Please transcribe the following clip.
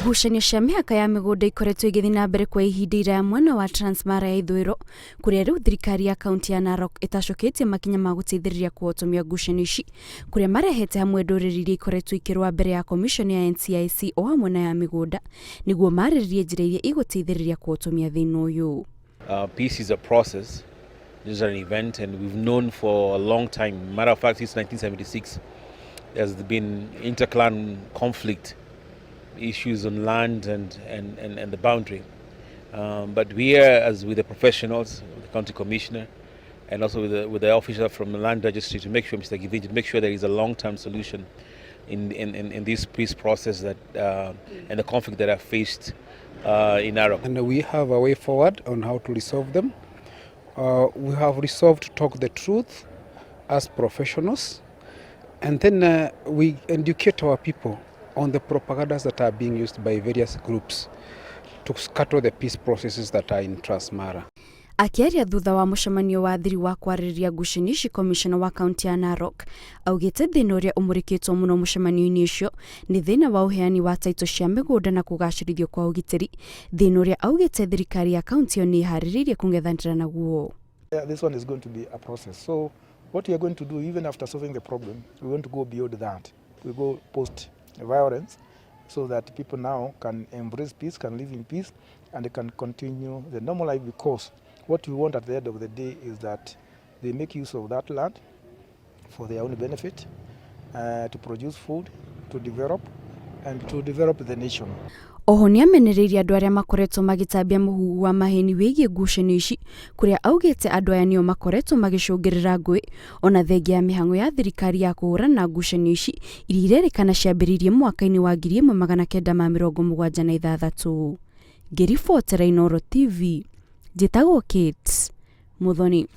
Ngucanio cia mihaka ya migunda ikoretwo igithii na mbere kwa ihinda iraya mwena wa Transmara ya ithwiro kuria riu thirikari ya kaunti ya Narok itacoketie makinya ma guteithiriria kuhotomia ngucanio ici kuria marehete hamwe nduriri iria ikoretwo ikirwa mbere ya komiconi ya NCIC o hamwe na ya migunda niguo mariririe njira iria iguteithiriria kuhotomia thina uyu. Peace is a process. This is an event and we've known for a long time. Matter of fact, since 1976 there's been interclan conflict, issues on land and the boundary. But we are, as with the professionals, with the county commissioner, and also with the officer from the land registry, to make sure, Mr. Giviji, to make sure there is a long-term solution in this peace process that and the conflict that are faced in Narok. And we have a way forward on how to resolve them. We have resolved to talk the truth as professionals, and then we educate our people on the propagandas that are being used by various groups to scuttle the peace processes that are in Transmara. Akiaria thutha wa mucemanio wa thiri wa kwaririria ngucanio ici, komicona wa kaunti ya Narok augite thina uria umurikitwo muno mucemanio-ini ucio ni thina wa uheani wa taito cia migunda na kugacirithio kwa ugitiri, thina uria augite thirikari ya kaunti yo ni hariririe kungethanira naguo. This one is going to be a process. So what we are going to do, even after solving the problem, we want to go beyond that. We go post violence, so that people now can embrace peace, can live in peace, and they can continue the normal life, because what we want at the end of the day is that they make use of that land for their own benefit, to produce food, to develop, and to develop the nation. Oho ni amenereirie andu aria makoretwo magitambia muhuhu wa maheni wigie ngucanio ici kuria augite andu aya nio makoretwo magicungirira ngui ona thengia ya mihango ya thirikari ya kuhurana na ngucanio ici iria irerikana ciambiririe mwaka-ini wa 1976. Ngiribotera Inooro TV, njitagwo Kate Muthoni.